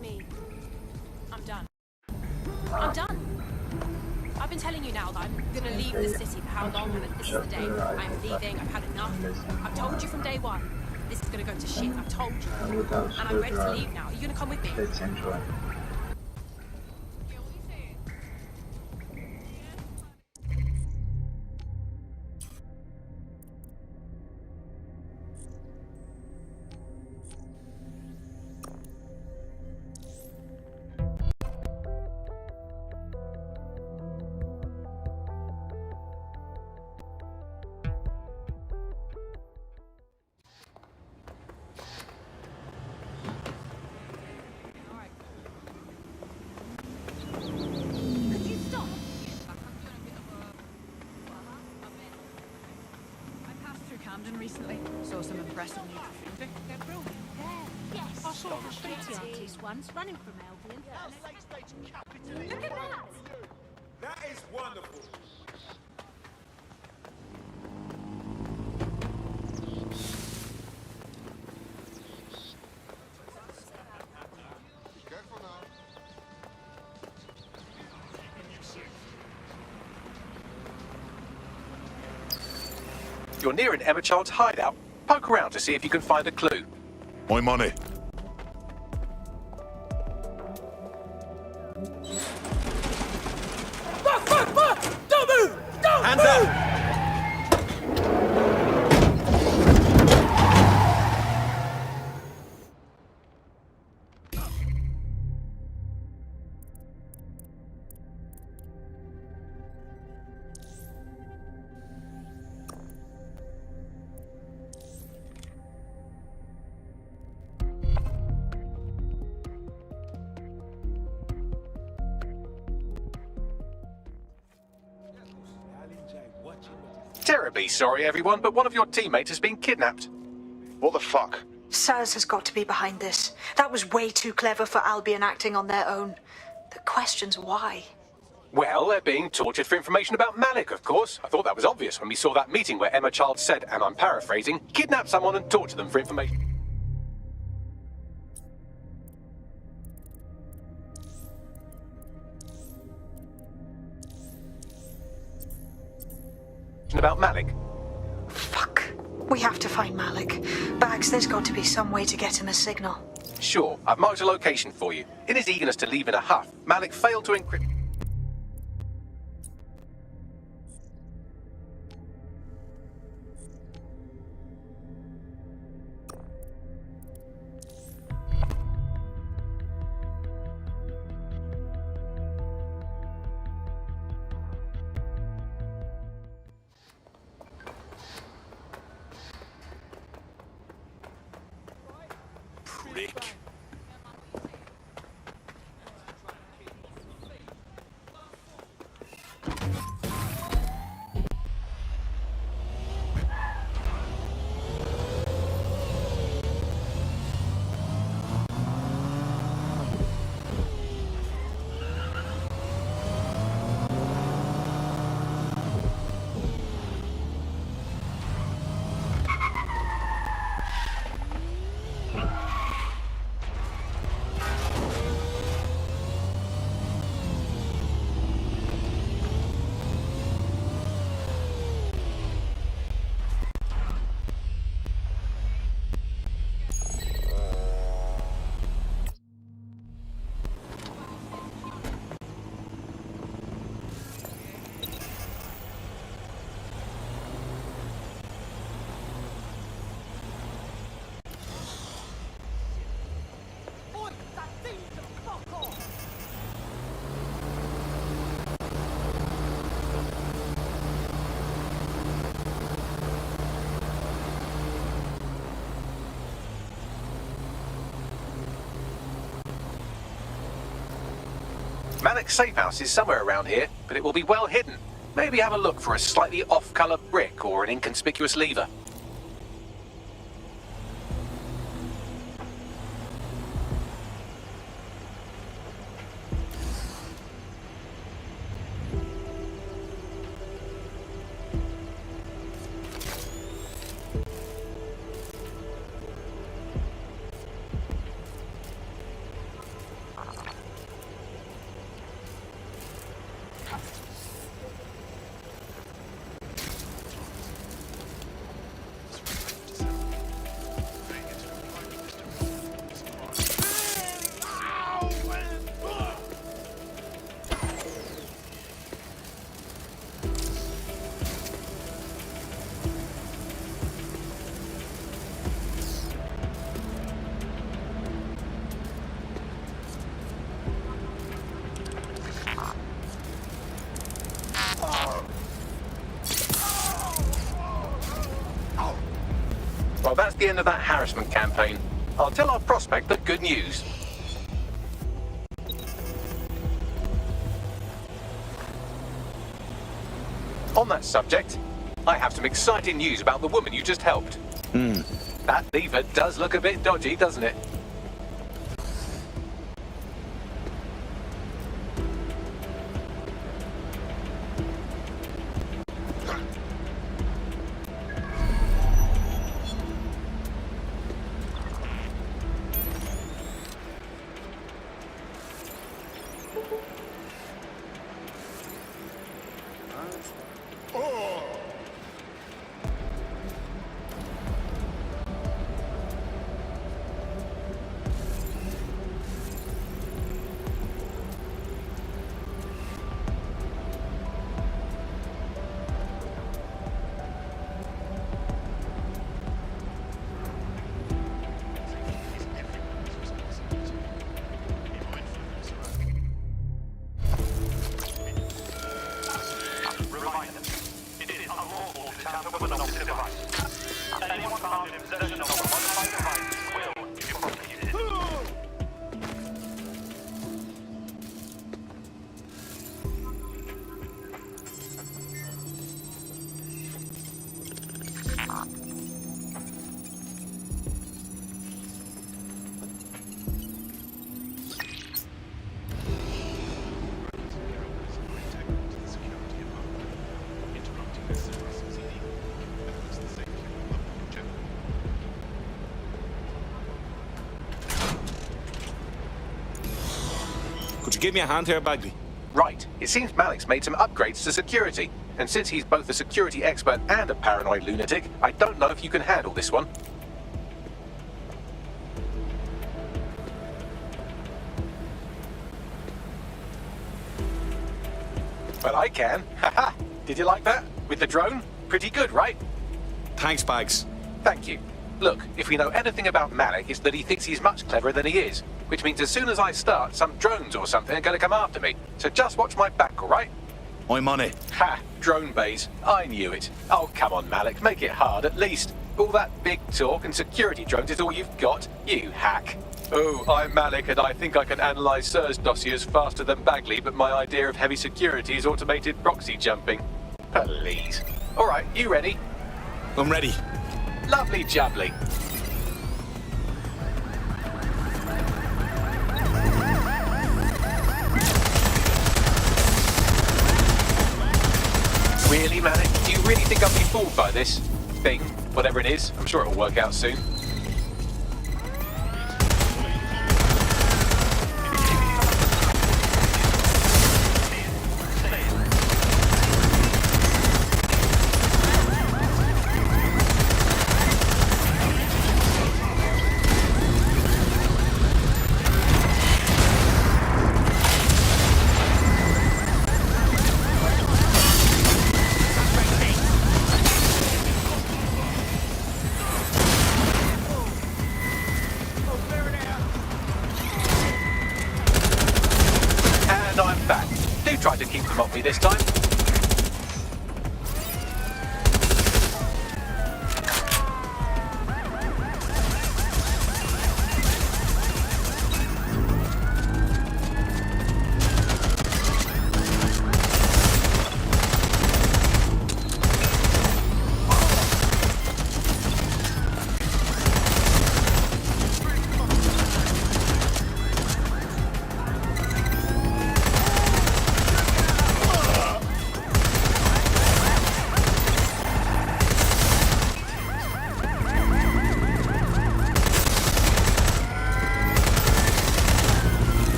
me, I'm done. I'm done. I've been telling you now that I'm gonna leave the city for how long, and this is the day. I'm leaving, I've had enough. I've told you from day one, this is gonna go to shit, I've told you. And I'm ready to leave now. Are you gonna come with me? Let's enjoy. Recently, saw some impressive new traffic. They're brilliant. Yes. I saw the street artist once running from Albion. Look at that! That is wonderful. Careful now. You're near an Emma Child's hideout. Poke around to see if you can find a clue. My money. Fuck! Don't move! Don't Hands move! Up! Terribly sorry, everyone, but one of your teammates has been kidnapped. What the fuck? SIRS has got to be behind this. That was way too clever for Albion acting on their own. The question's why. Well, they're being tortured for information about Malik, of course. I thought that was obvious when we saw that meeting where Emma Child said, and I'm paraphrasing, kidnap someone and torture them for information about Malik. Fuck. We have to find Malik. Bags, there's got to be some way to get him a signal. Sure, I've marked a location for you. In his eagerness to leave in a huff, Malik failed to encrypt... Prick. Malik's safe house is somewhere around here, but it will be well hidden. Maybe have a look for a slightly off-colour brick or an inconspicuous lever. the end of that harassment campaign. I'll tell our prospect the good news. On that subject, I have some exciting news about the woman you just helped. That lever does look a bit dodgy, doesn't it? Could you give me a hand here, Bagley? Right. It seems Malik's made some upgrades to security. And since he's both a security expert and a paranoid lunatic, I don't know if you can handle this one. Well, I can. Haha. Did you like that? With the drone? Pretty good, right? Thanks, Bags. Thank you. Look, if we know anything about Malik, it's that he thinks he's much cleverer than he is. Which means as soon as I start, some drones or something are going to come after me. So just watch my back, all right? I'm on it. Ha! Drone bays. I knew it. Oh, come on, Malik. Make it hard, at least. All that big talk and security drones is all you've got? You hack. Oh, I'm Malik, and I think I can analyze SIRS dossiers faster than Bagley, but my idea of heavy security is automated proxy jumping. Please. All right, you ready? I'm ready. Lovely jubbly. Really, Malik? Do you really think I'll be fooled by this thing? Whatever it is, I'm sure it'll work out soon. Tried to keep them off me this time.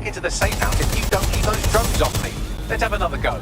Into the safe house if you don't keep those drones off me. Let's have another go.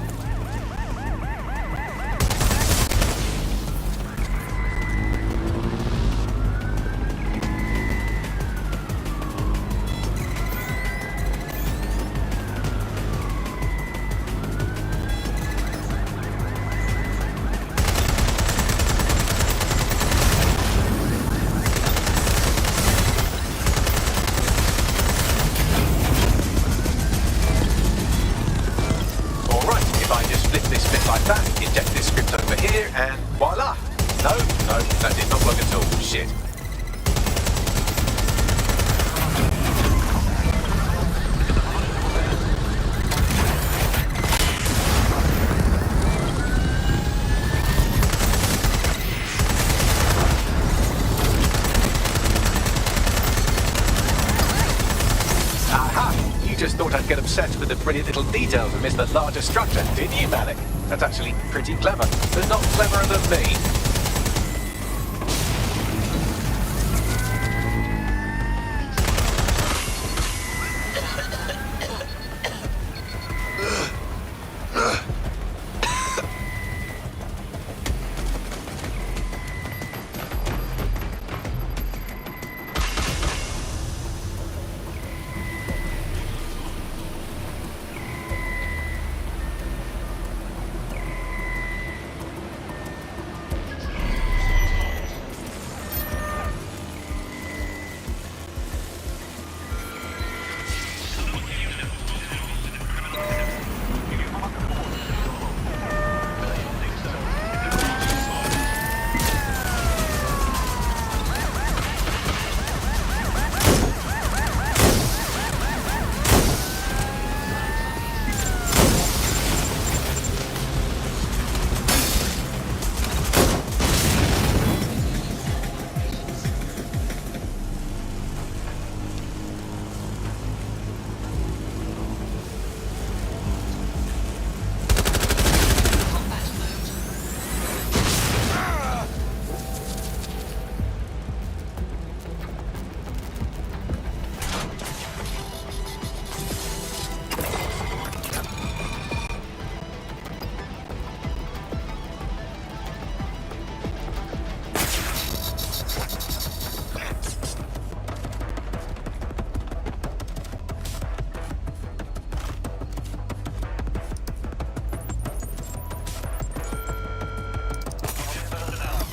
get obsessed with the brilliant little details and miss the larger structure, did you, Malik? That's actually pretty clever, but not cleverer than me.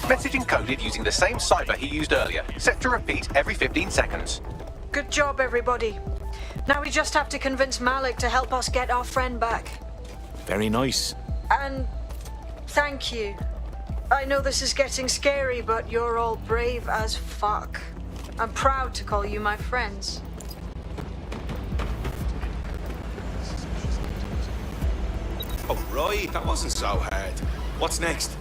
Message encoded using the same cipher he used earlier, set to repeat every 15 seconds. Good job, everybody. Now we just have to convince Malik to help us get our friend back. Very nice. And thank you. I know this is getting scary, but you're all brave as fuck. I'm proud to call you my friends. Oh, right. That wasn't so hard. What's next?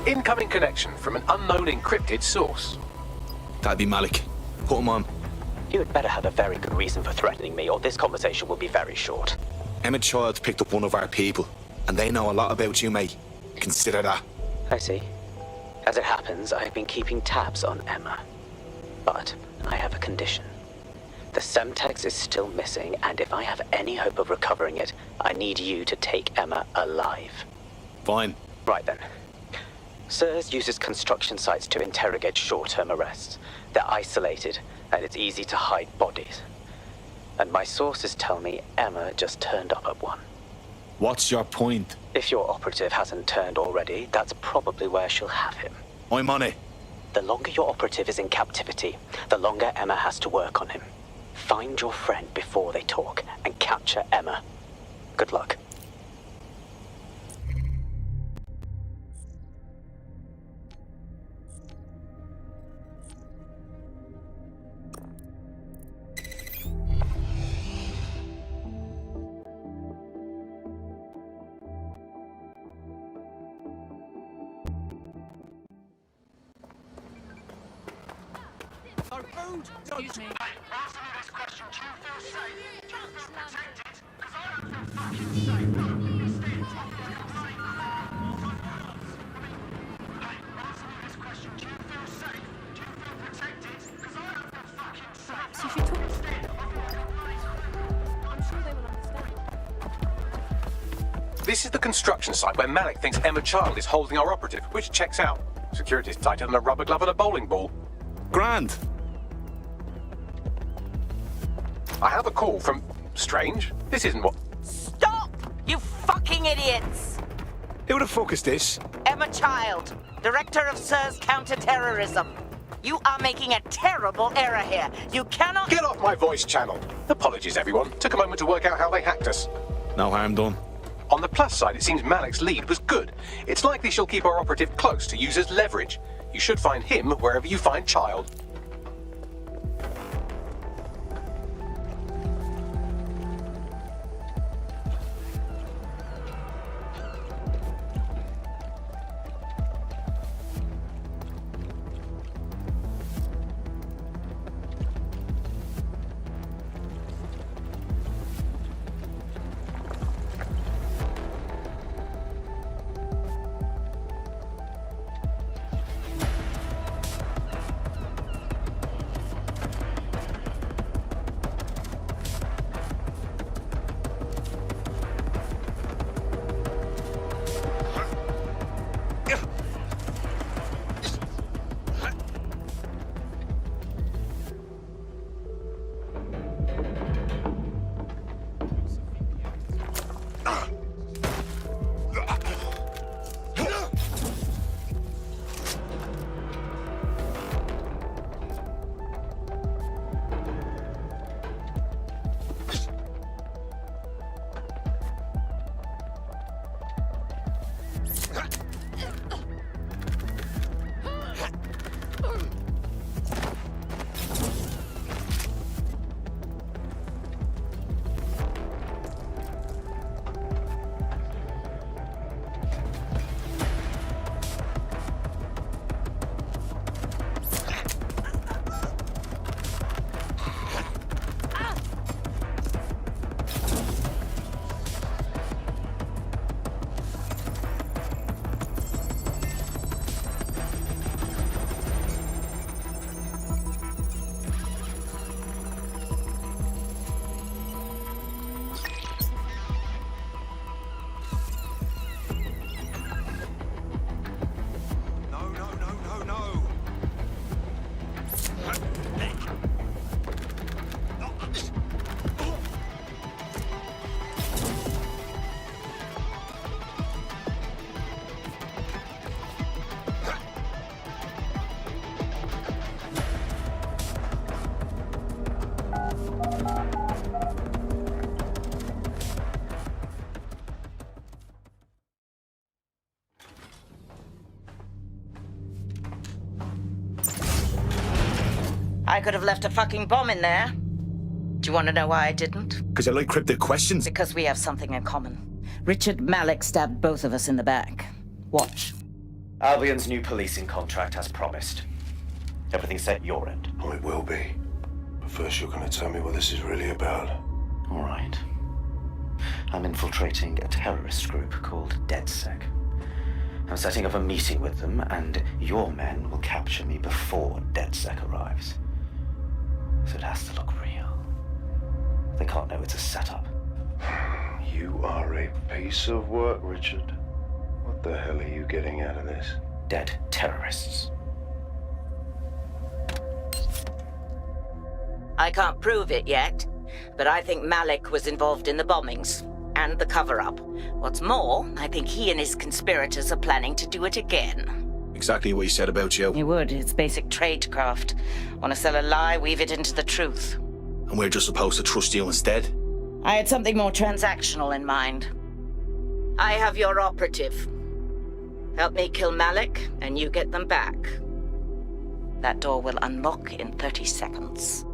Incoming connection from an unknown encrypted source. That'd be Malik. Put him on. You had better have a very good reason for threatening me, or this conversation will be very short. Emma Child picked up one of our people, and they know a lot about you, mate. Consider that. I see. As it happens, I have been keeping tabs on Emma. But I have a condition. The Semtex is still missing, and if I have any hope of recovering it, I need you to take Emma alive. Fine. Right then. SIRS uses construction sites to interrogate short-term arrests. They're isolated, and it's easy to hide bodies. And my sources tell me Emma just turned up at one. What's your point? If your operative hasn't turned already, that's probably where she'll have him. I'm on it. The longer your operative is in captivity, the longer Emma has to work on him. Find your friend before they talk, and capture Emma. Good luck. Excuse me. Perhaps you should talk. I'm sure they will understand. This is the construction site where Malik thinks Emma Child is holding our operative, which checks out. Security's tighter than a rubber glove and a bowling ball. Grand. I have a call from... Strange. This isn't what... Stop! You fucking idiots! Who the fuck is this? Emma Child, Director of SIRS Counter-Terrorism. You are making a terrible error here. You cannot... Get off my voice channel. Apologies, everyone. Took a moment to work out how they hacked us. No harm done. On the plus side, it seems Malik's lead was good. It's likely she'll keep our operative close to use as leverage. You should find him wherever you find Child. I could have left a fucking bomb in there. Do you want to know why I didn't? Because I like cryptic questions. Because we have something in common. Richard Malik stabbed both of us in the back. Watch. Albion's new policing contract as promised. Everything set your end. Oh, it will be. But first you're going to tell me what this is really about. All right. I'm infiltrating a terrorist group called DedSec. I'm setting up a meeting with them, and your men will capture me before DedSec arrives. So it has to look real. They can't know it's a setup. You are a piece of work, Richard. What the hell are you getting out of this? Dead terrorists. I can't prove it yet, but I think Malik was involved in the bombings and the cover-up. What's more, I think he and his conspirators are planning to do it again. Exactly what you said about you. You would. It's basic tradecraft. Want to sell a lie, weave it into the truth. And we're just supposed to trust you instead. I had something more transactional in mind. I have your operative. Help me kill Malik, and you get them back. That door will unlock in 30 seconds.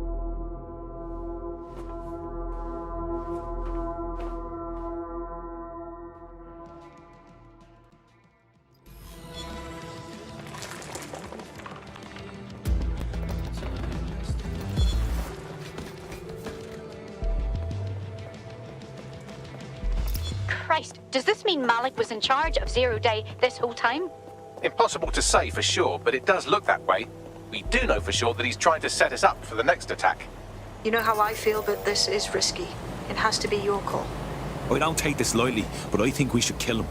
Christ, does this mean Malik was in charge of Zero Day this whole time? Impossible to say for sure, but it does look that way. We do know for sure that he's trying to set us up for the next attack. You know how I feel, but this is risky. It has to be your call. I don't take this lightly, but I think we should kill him.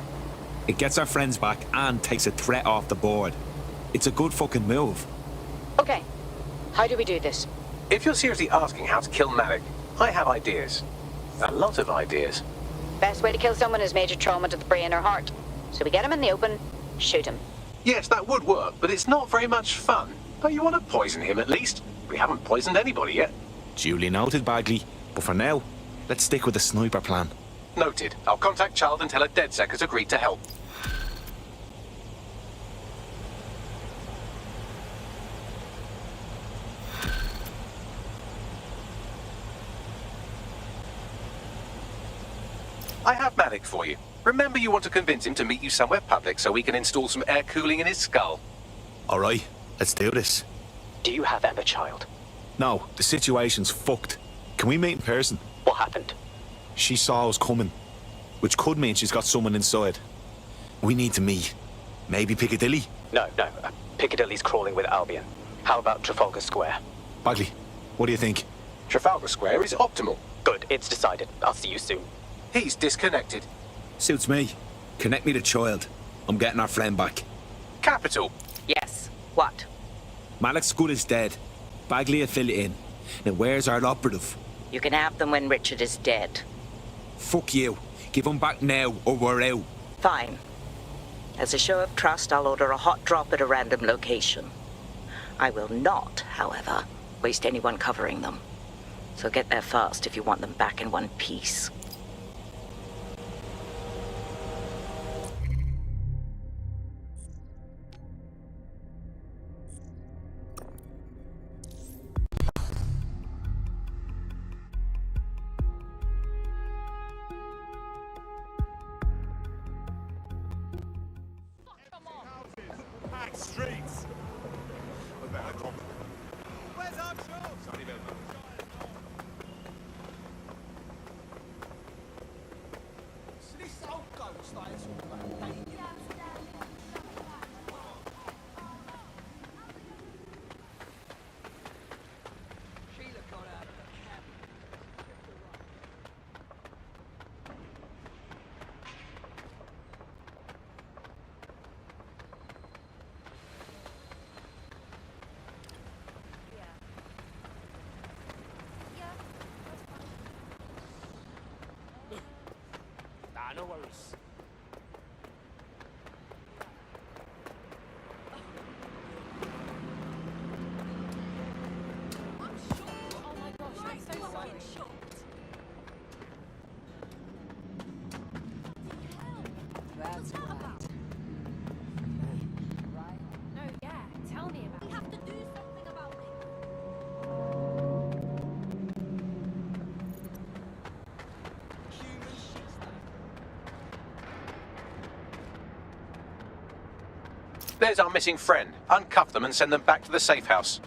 It gets our friends back and takes a threat off the board. It's a good fucking move. Okay, how do we do this? If you're seriously asking how to kill Malik, I have ideas. A lot of ideas. Best way to kill someone is major trauma to the brain or heart. So we get him in the open, shoot him. Yes, that would work, but it's not very much fun. Don't you want to poison him at least? We haven't poisoned anybody yet. Duly noted, Bagley. But for now, let's stick with the sniper plan. Noted. I'll contact Child and tell her DedSec has agreed to help. I have Malik for you. Remember, you want to convince him to meet you somewhere public so we can install some air cooling in his skull. All right, let's do this. Do you have Emma, Child? No, the situation's fucked. Can we meet in person? What happened? She saw us coming, which could mean she's got someone inside. We need to meet. Maybe Piccadilly? No. Piccadilly's crawling with Albion. How about Trafalgar Square? Bagley, what do you think? Trafalgar Square is optimal. Good, it's decided. I'll see you soon. He's disconnected. Suits me. Connect me to Child. I'm getting our friend back. Capital. Yes. What? Malik's good as dead. Bagley will fill it in. Now where's our operative? You can have them when Richard is dead. Fuck you. Give him back now or we're out. Fine. As a show of trust, I'll order a hot drop at a random location. I will not, however, waste anyone covering them. So get there fast if you want them back in one piece. Streets. Where's our show? No worries. I'm shocked. Oh my gosh, I'm so fucking shocked. That's right. No, yeah, tell me about it. We have to do something about it. There's our missing friend. Uncuff them and send them back to the safe house.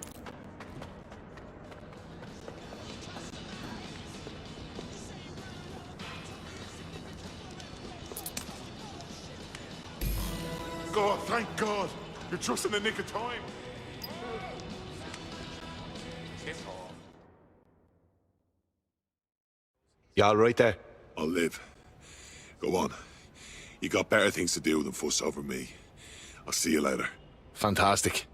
God, thank God. You're just in the nick of time. You all right there? I'll live. Go on. You got better things to do than fuss over me. I'll see you later. Fantastic.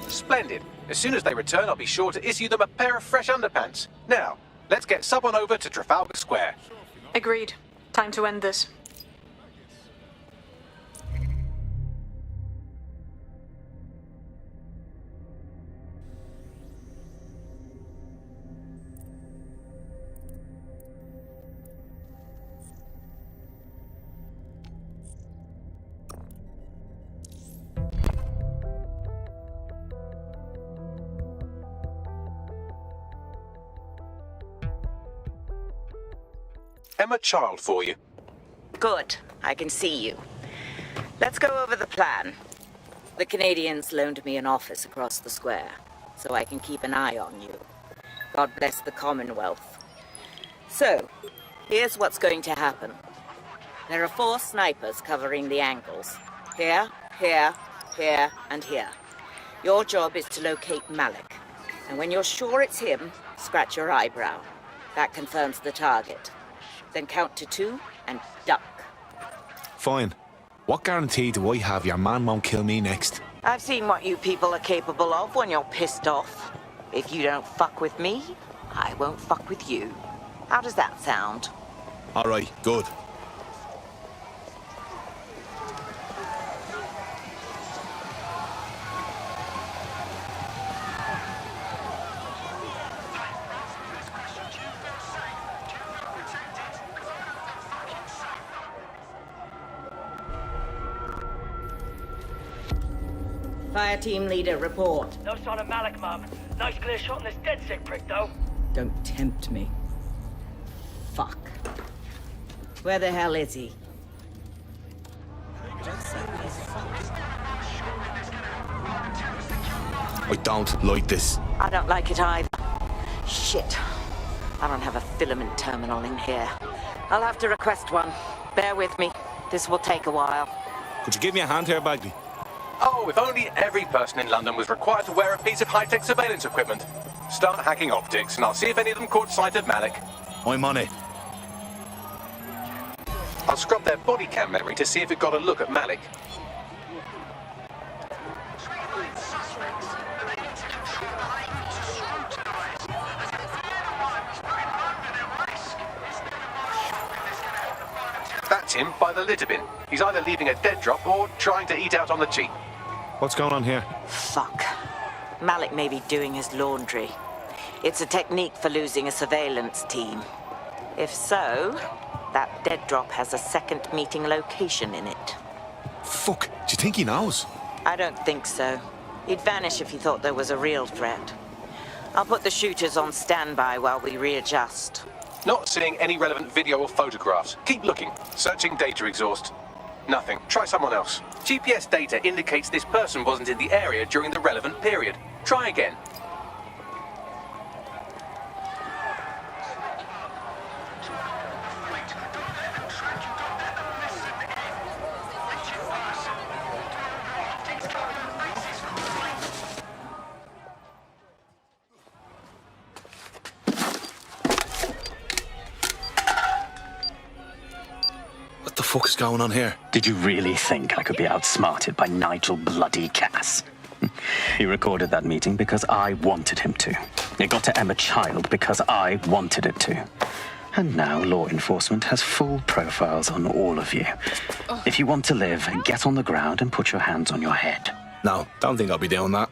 Splendid. As soon as they return, I'll be sure to issue them a pair of fresh underpants. Now, let's get sub on over to Trafalgar Square. Agreed. Time to end this. Emma Child for you. Good. I can see you. Let's go over the plan. The Canadians loaned me an office across the square, so I can keep an eye on you. God bless the Commonwealth. So, here's what's going to happen. There are 4 snipers covering the angles. Here, here, here, and here. Your job is to locate Malik. And when you're sure it's him, scratch your eyebrow. That confirms the target. Then count to 2 and duck. Fine. What guarantee do I have your man won't kill me next? I've seen what you people are capable of when you're pissed off. If you don't fuck with me, I won't fuck with you. How does that sound? All right, good. Fire team leader, report. No sign of Malik, Mum. Nice clear shot on this dead sick prick, though. Don't tempt me. Fuck. Where the hell is he? I don't like this. I don't like it either. Shit. I don't have a filament terminal in here. I'll have to request one. Bear with me. This will take a while. Could you give me a hand here, Bagley? Oh, if only every person in London was required to wear a piece of high-tech surveillance equipment. Start hacking optics, and I'll see if any of them caught sight of Malik. I'm on it. I'll scrub their body cam memory to see if it got a look at Malik. That's him by the litter bin. He's either leaving a dead drop or trying to eat out on the cheap. What's going on here? Fuck. Malik may be doing his laundry. It's a technique for losing a surveillance team. If so, that dead drop has a second meeting location in it. Fuck, do you think he knows? I don't think so. He'd vanish if he thought there was a real threat. I'll put the shooters on standby while we readjust. Not seeing any relevant video or photographs. Keep looking. Searching data exhaust. Nothing. Try someone else. GPS data indicates this person wasn't in the area during the relevant period. Try again. What the fuck's going on here? Did you really think I could be outsmarted by Nigel bloody Cass? He recorded that meeting because I wanted him to. It got to Emma Child because I wanted it to. And now law enforcement has full profiles on all of you. If you want to live, get on the ground and put your hands on your head. No, don't think I'll be doing that.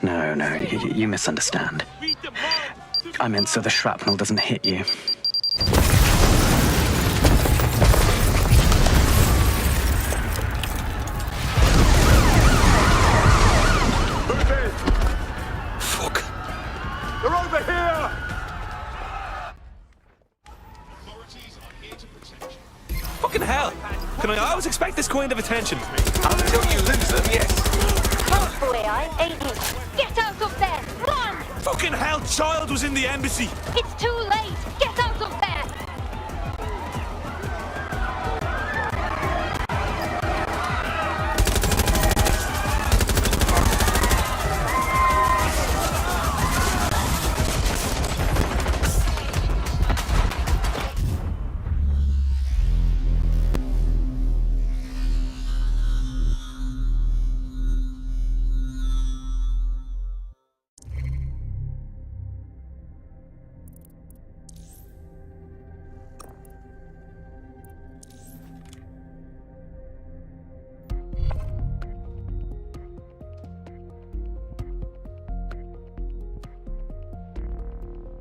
No, you misunderstand. I meant so the shrapnel doesn't hit you. They're over here! Fucking hell! kind of attention. Until you lose them, yes. Powerful AI, ain't it? Get out of there! Run! Fucking hell, child was in the embassy! It's too late! Get out of there!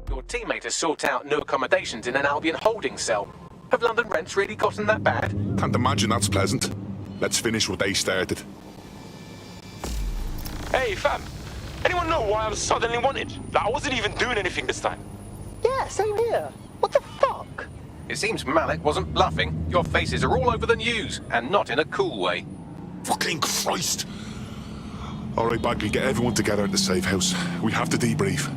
Your teammate has sought out new accommodations in an Albion holding cell. Have London rents really gotten that bad? Can't imagine that's pleasant. Let's finish what they started. Hey, fam. Anyone know why I was suddenly wanted? Like, I wasn't even doing anything this time. Yeah, same here. What the fuck? It seems Malik wasn't bluffing. Your faces are all over the news, and not in a cool way. Fucking Christ! All right, Bagley, get everyone together at the safe house. We have to debrief.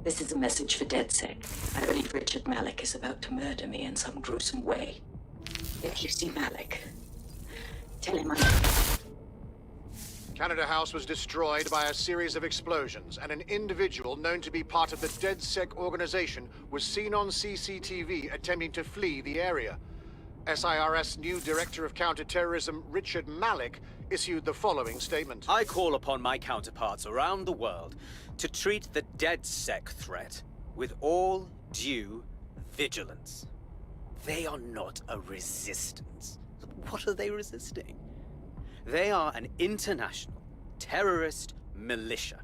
This is a message for DedSec. I believe Richard Malik is about to murder me in some gruesome way. If you see Malik, tell him I'm... Canada House was destroyed by a series of explosions, and an individual known to be part of the DedSec organization was seen on CCTV attempting to flee the area. SIRS new Director of Counterterrorism, Richard Malik, issued the following statement. I call upon my counterparts around the world to treat the DedSec threat with all due vigilance. They are not a resistance. What are they resisting? They are an international terrorist militia.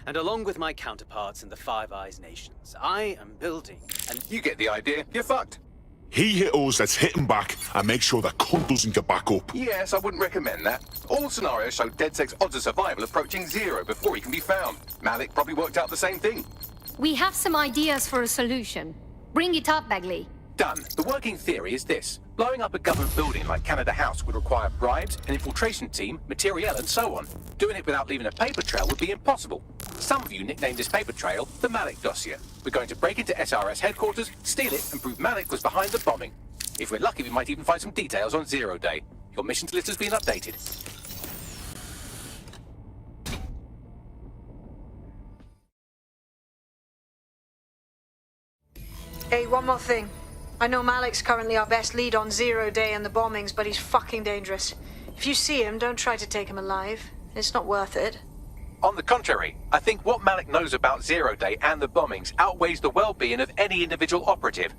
And along with my counterparts in the Five Eyes nations, I am building an... You get the idea. You're fucked. He hit us, let's hit him back and make sure that cunt doesn't get back up. Yes, I wouldn't recommend that. All scenarios show DedSec's odds of survival approaching 0 before he can be found. Malik probably worked out the same thing. We have some ideas for a solution. Bring it up, Bagley. Done. The working theory is this. Blowing up a government building like Canada House would require bribes, an infiltration team, materiel, and so on. Doing it without leaving a paper trail would be impossible. Some of you nicknamed this paper trail the Malik Dossier. We're going to break into SRS headquarters, steal it, and prove Malik was behind the bombing. If we're lucky, we might even find some details on Zero Day. Your missions list has been updated. Hey, one more thing. I know Malik's currently our best lead on Zero Day and the bombings, but he's fucking dangerous. If you see him, don't try to take him alive. It's not worth it. On the contrary, I think what Malik knows about Zero Day and the bombings outweighs the well-being of any individual operative.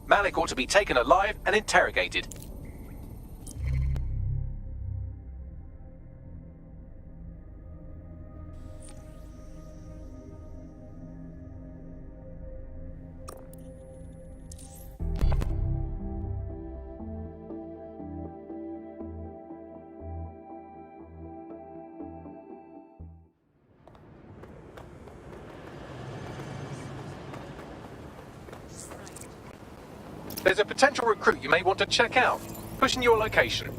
Malik ought to be taken alive and interrogated. There's a potential recruit you may want to check out. Pushing your location.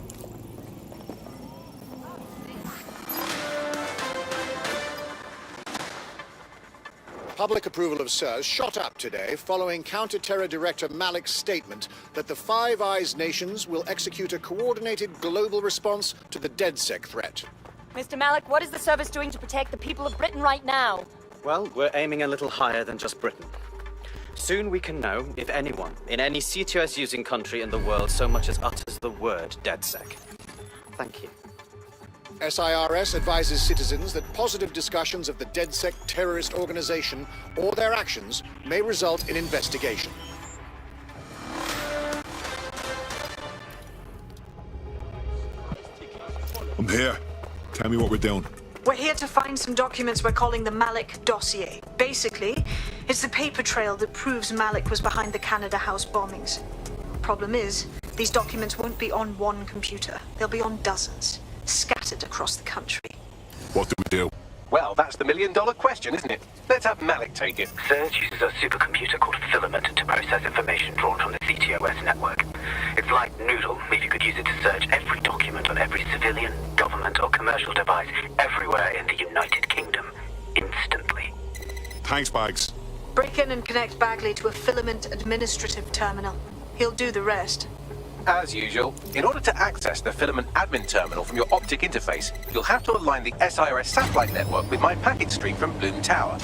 Public approval of SIRS shot up today following Counter-Terror Director Malik's statement that the Five Eyes nations will execute a coordinated global response to the DedSec threat. Mr. Malik, what is the service doing to protect the people of Britain right now? Well, we're aiming a little higher than just Britain. Soon we can know if anyone in any C2S-using country in the world so much as utters the word DedSec. Thank you. SIRS advises citizens that positive discussions of the DedSec terrorist organization or their actions may result in investigation. I'm here. Tell me what we're doing. We're here to find some documents we're calling the Malik Dossier. Basically, it's the paper trail that proves Malik was behind the Canada House bombings. Problem is, these documents won't be on one computer. They'll be on dozens, scattered across the country. What do we do? Well, that's the million-dollar question, isn't it? Let's have Malik take it. SIRS uses a supercomputer called Filament to process information drawn from the CTOS network. It's like Noodle if you could use it to search every document on every civilian, government, or commercial device everywhere in the United Kingdom, instantly. Thanks, Bags. Break in and connect Bagley to a Filament administrative terminal. He'll do the rest. As usual, in order to access the Filament admin terminal from your optic interface, you'll have to align the SIRS satellite network with my packet stream from Bloom Tower.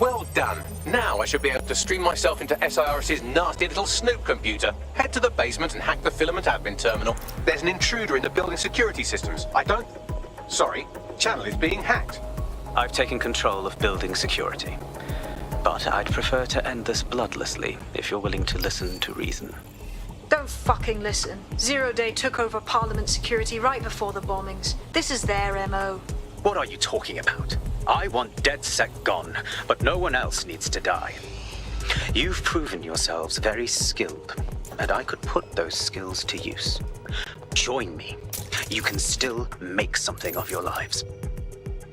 Well done. Now I should be able to stream myself into SIRS's nasty little snoop computer, head to the basement and hack the Filament admin terminal. There's an intruder in the building security systems. Sorry, channel is being hacked. I've taken control of building security. But I'd prefer to end this bloodlessly, if you're willing to listen to reason. Don't fucking listen. Zero Day took over Parliament security right before the bombings. This is their MO. What are you talking about? I want DedSec gone, but no one else needs to die. You've proven yourselves very skilled, and I could put those skills to use. Join me. You can still make something of your lives.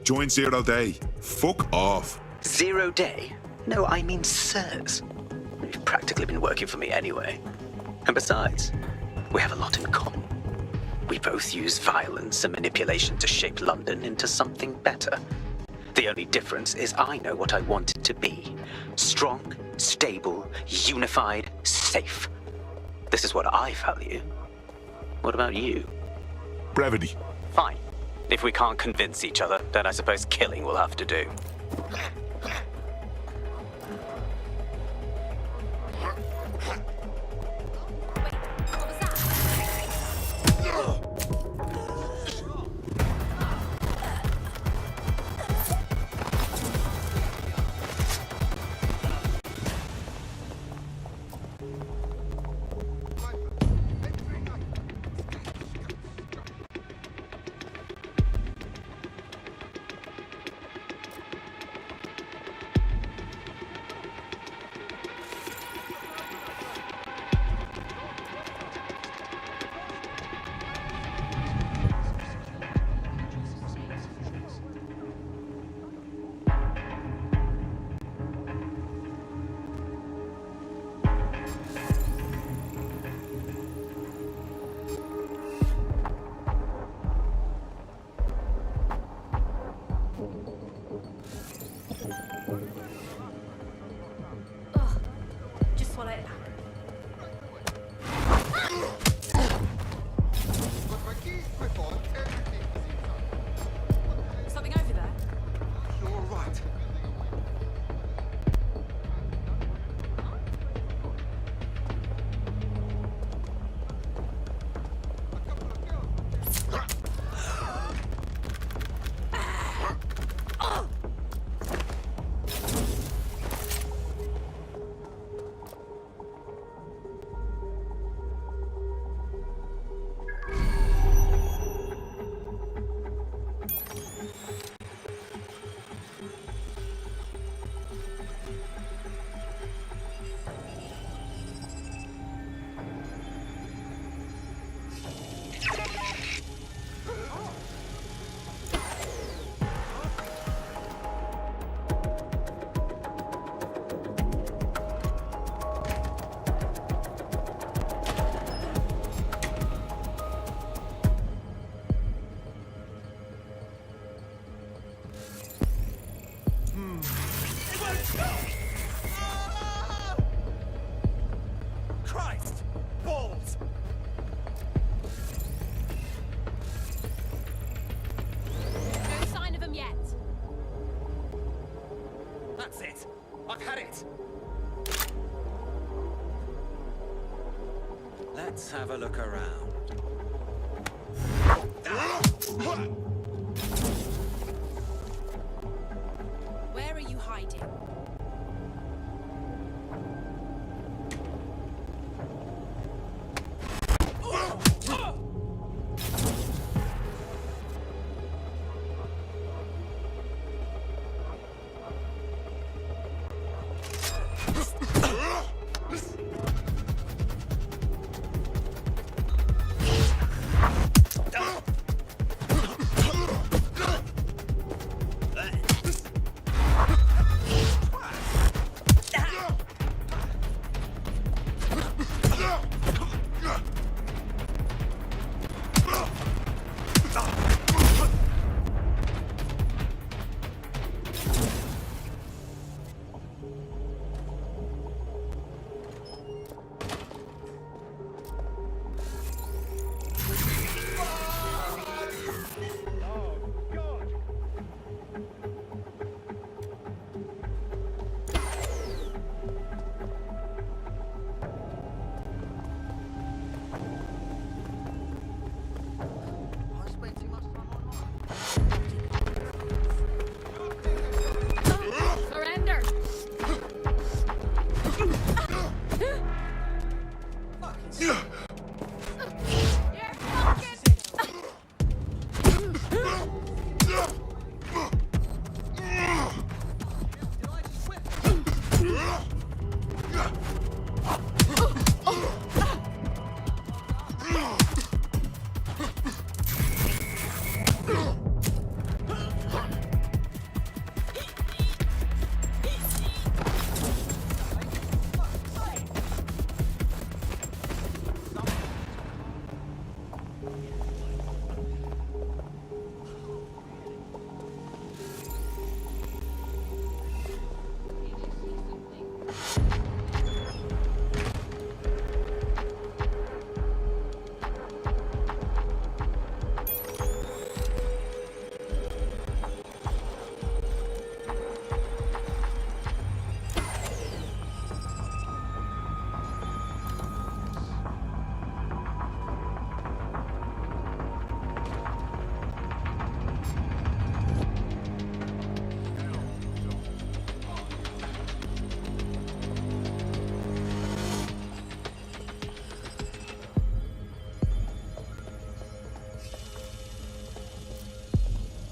Join 0 Day. Fuck off. 0 Day? No, I mean SIRS. You've practically been working for me anyway. And besides, we have a lot in common. We both use violence and manipulation to shape London into something better. The only difference is I know what I want it to be. Strong, stable, unified, safe. This is what I value. What about you? Brevity. Fine. If we can't convince each other, then I suppose killing will have to do. it. Let's have a look around. Where are you hiding? Surrender!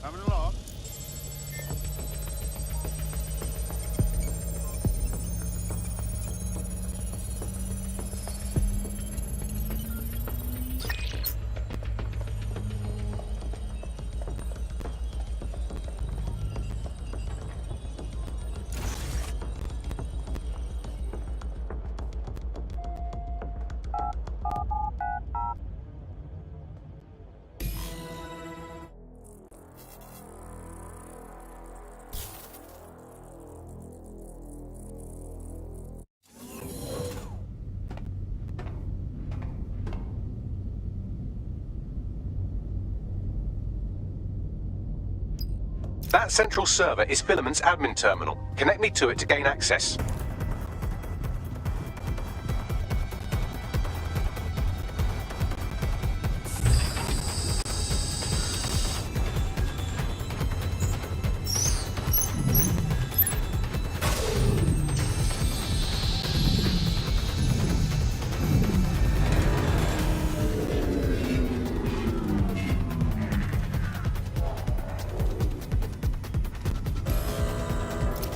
Having a laugh? That central server is Filament's admin terminal. Connect me to it to gain access.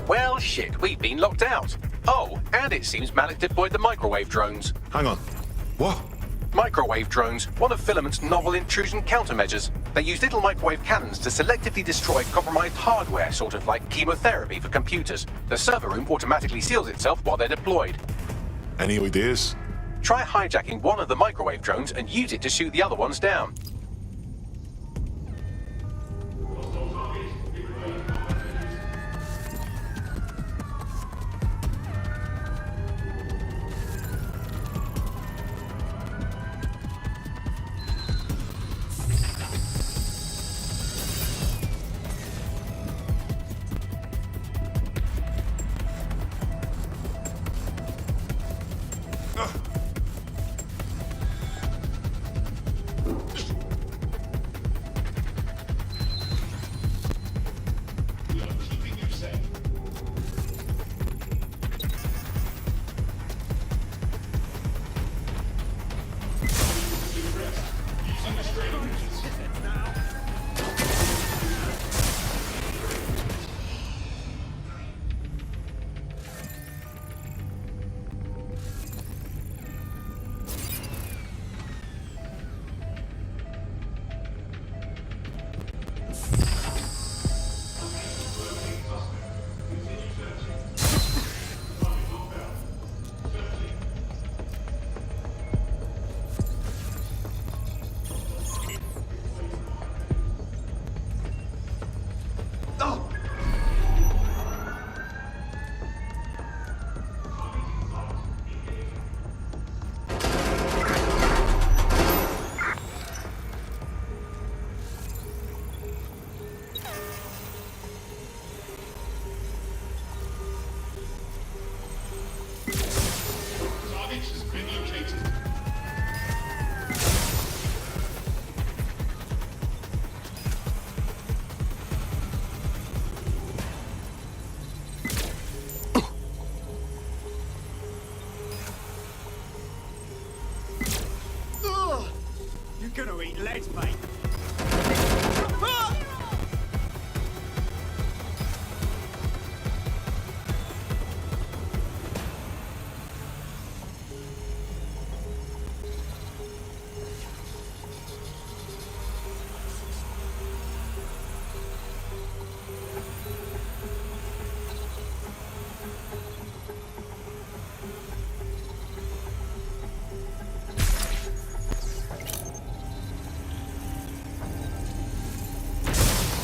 Well, shit, we've been locked out. Oh, and it seems Malik deployed the microwave drones. Hang on. What? Microwave drones, one of Filament's novel intrusion countermeasures. They use little microwave cannons to selectively destroy compromised hardware, sort of like chemotherapy for computers. The server room automatically seals itself while they're deployed. Any ideas? Try hijacking one of the microwave drones and use it to shoot the other ones down. mate.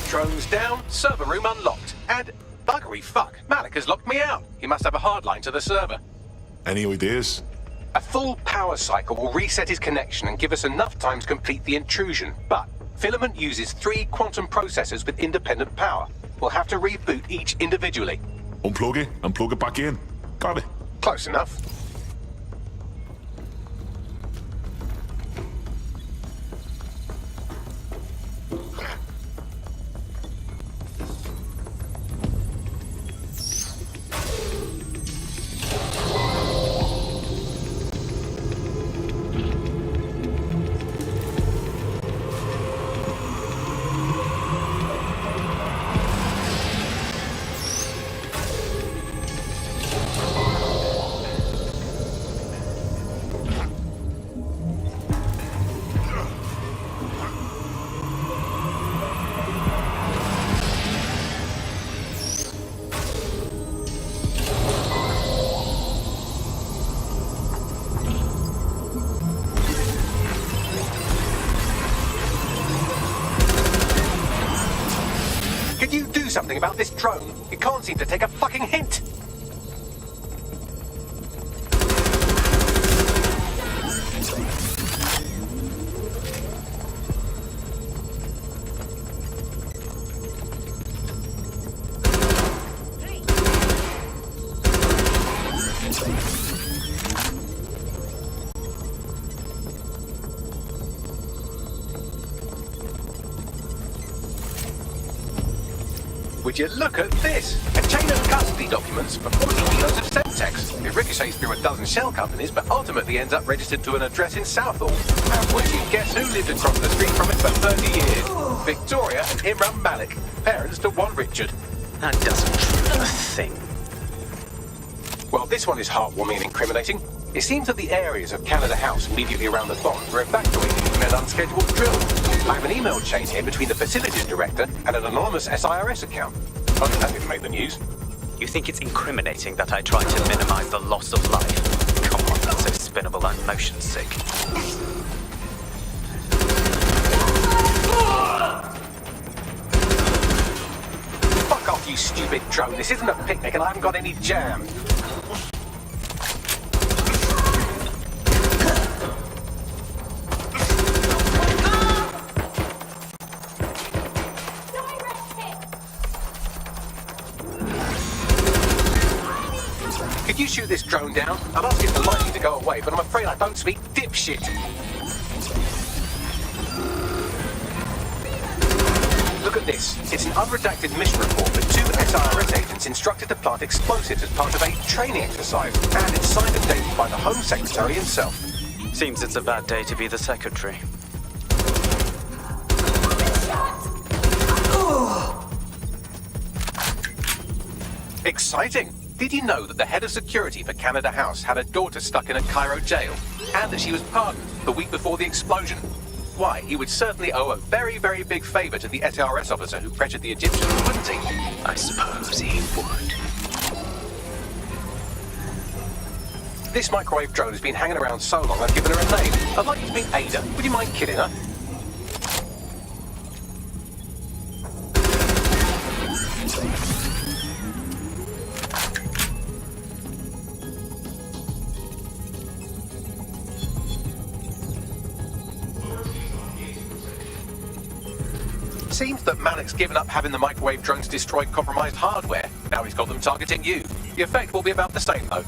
Drones down, server room unlocked, and buggery fuck, Malik has locked me out. He must have a hard line to the server. Any ideas? A full power cycle will reset his connection and give us enough time to complete the intrusion, but Filament uses 3 quantum processors with independent power. We'll have to reboot each individually. Unplug it and plug it back in. Got it. Close enough. Something about this drone. It can't seem to take a fucking hint. Would you look at this? A chain of custody documents for 40 kilos of Semtex. It ricochets through a dozen shell companies, but ultimately ends up registered to an address in Southall. And would you guess who lived across the street from it for 30 years? Victoria and Imran Malik, parents to one Richard. That doesn't prove a thing. Well, this one is heartwarming and incriminating. It seems that the areas of Canada House immediately around the bomb were evacuated in an unscheduled drill. I have an email chain here between the facilities director and an anonymous SIRS account. Oh, that didn't make the news. You think it's incriminating that I tried to minimize the loss of life? Come on, that's so spinnable I'm motion sick. Fuck off, you stupid drone. This isn't a picnic and I haven't got any jam. Could you shoot this drone down? I'd ask it politely to go away, but I'm afraid I don't speak dipshit. Look at this. It's an unredacted mission report with 2 SIRS agents instructed to plant explosives as part of a training exercise, and it's signed and dated by the Home Secretary himself. Seems it's a bad day to be the secretary. Exciting! Did you know that the head of security for Canada House had a daughter stuck in a Cairo jail, and that she was pardoned the week before the explosion? Why, he would certainly owe a very, very big favor to the SIRS officer who pressured the Egyptians, wouldn't he? I suppose he would. This microwave drone has been hanging around so long I've given her a name. I'd like you to meet Ada. Would you mind killing her? Seems that Malik's given up having the microwave drones destroy compromised hardware. Now he's got them targeting you. The effect will be about the same, though.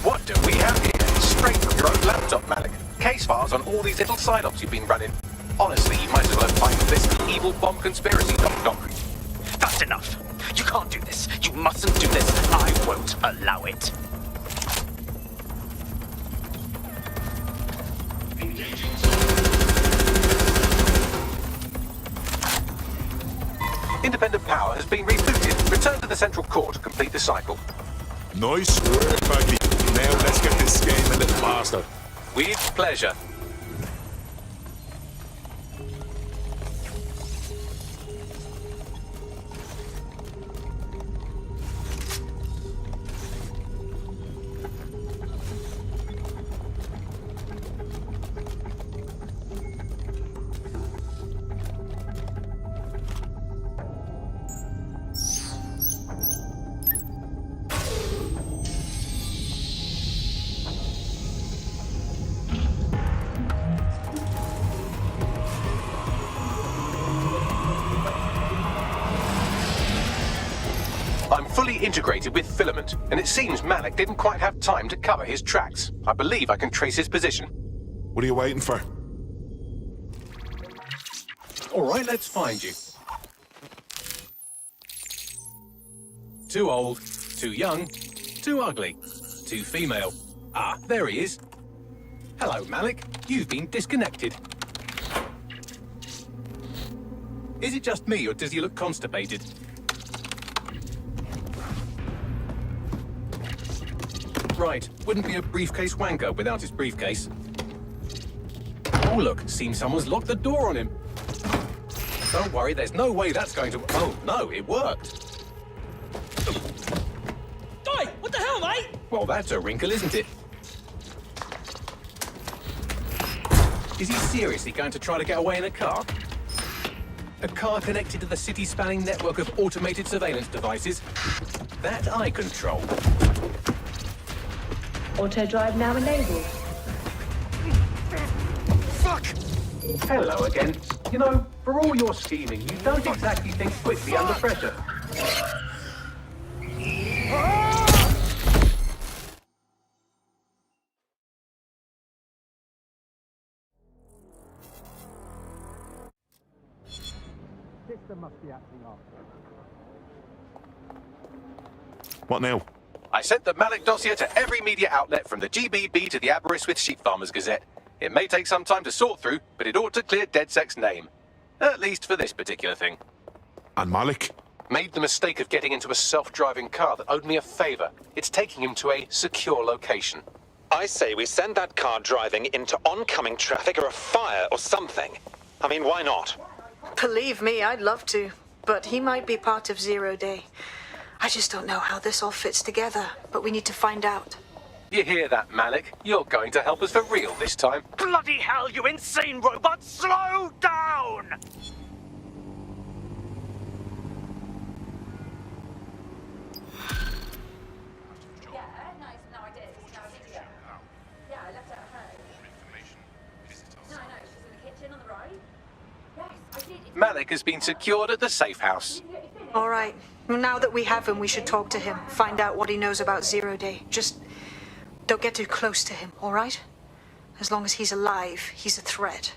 What do we have here? Straight from your own laptop, Malik. Case files on all these little side-ops you've been running. Honestly, you might as well have titled this evilbombconspiracy.com. That's enough. You can't do this. You mustn't do this. I won't allow it. power has been rebooted. Return to the central core to complete the cycle. Nice work, Bagley. Now let's get this game a little faster. With pleasure. Integrated with filament, and it seems Malik didn't quite have time to cover his tracks. I believe I can trace his position. What are you waiting for? All right, let's find you. Too old, too young, too ugly, too female. Ah, there he is. Hello, Malik. You've been disconnected. Is it just me, or does he look constipated? Right, wouldn't be a briefcase wanker without his briefcase. Oh look, seems someone's locked the door on him. Don't worry, there's no way that's going to... Oh no, it worked. Oi, what the hell, mate? Well, that's a wrinkle, isn't it? Is he seriously going to try to get away in a car? A car connected to the city-spanning network of automated surveillance devices? That I control. Auto drive now enabled. Fuck! Hello again. You know, for all your scheming, you don't exactly think quickly under pressure. System must be acting up. What now? I sent the Malik Dossier to every media outlet from the GBB to the Aberystwyth Sheep Farmers Gazette. It may take some time to sort through, but it ought to clear DedSec's name. At least for this particular thing. And Malik? Made the mistake of getting into a self-driving car that owed me a favor. It's taking him to a secure location. I say we send that car driving into oncoming traffic or a fire or something. I mean, why not? Believe me, I'd love to. But he might be part of Zero Day. I just don't know how this all fits together, but we need to find out. You hear that, Malik? You're going to help us for real this time. Bloody hell, you insane robot! Slow down! Malik has been secured at the safe house. All right. Now that we have him, we should talk to him. Find out what he knows about Zero Day. Just don't get too close to him, all right? As long as he's alive, he's a threat.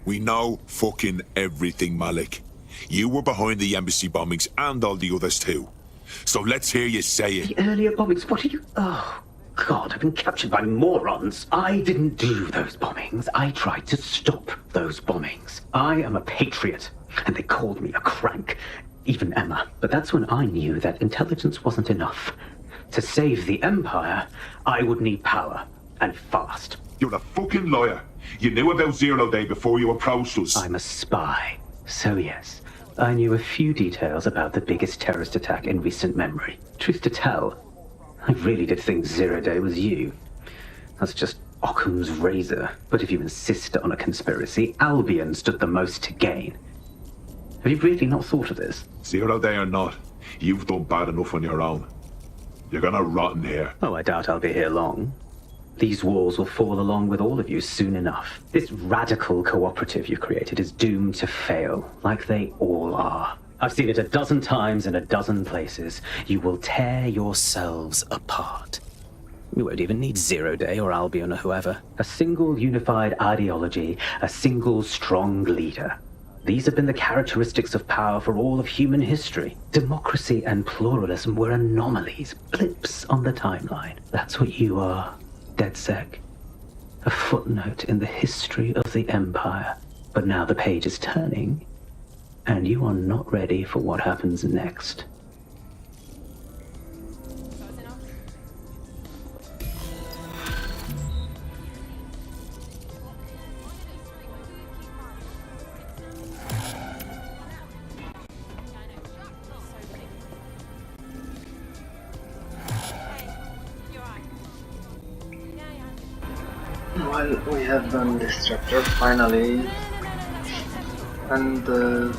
We know fucking everything, Malik. You were behind the embassy bombings and all the others too. So let's hear you say it. The earlier bombings, what are you... Oh, God, I've been captured by morons. I didn't do those bombings. I tried to stop those bombings. I am a patriot, and they called me a crank. Even Emma. But that's when I knew that intelligence wasn't enough. To save the Empire, I would need power, and fast. You're a fucking liar. You knew about Zero Day before you approached us. I'm a spy. So yes, I knew a few details about the biggest terrorist attack in recent memory. Truth to tell, I really did think Zero Day was you. That's just Occam's razor. But if you insist on a conspiracy, Albion stood the most to gain. Have you really not thought of this? Zero Day or not, you've done bad enough on your own. You're gonna rot in here. Oh, I doubt I'll be here long. These walls will fall along with all of you soon enough. This radical cooperative you created is doomed to fail, like they all are. I've seen it a dozen times in a dozen places. You will tear yourselves apart. You won't even need Zero Day or Albion or whoever. A single unified ideology, a single strong leader. These have been the characteristics of power for all of human history. Democracy and pluralism were anomalies, blips on the timeline. That's what you are, DedSec. A footnote in the history of the Empire. But now the page is turning, and you are not ready for what happens next. Well, we have done this chapter finally, and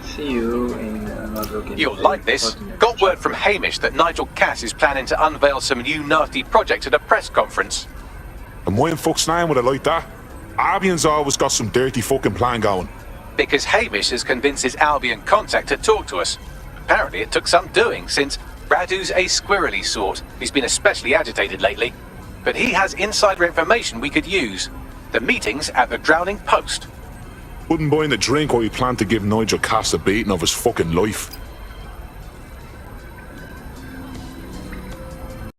see you in another game. You'll like this. Got word from Hamish that Nigel Cass is planning to unveil some new nasty project at a press conference. And why in fuck's name would I like that? Albion's always got some dirty fucking plan going. Because Hamish has convinced his Albion contact to talk to us. Apparently it took some doing, since Radu's a squirrely sort. He's been especially agitated lately. But he has insider information we could use. The meeting's at the Drowning Post. Wouldn't buy in the drink while we plan to give Nigel Cass a beating of his fucking life.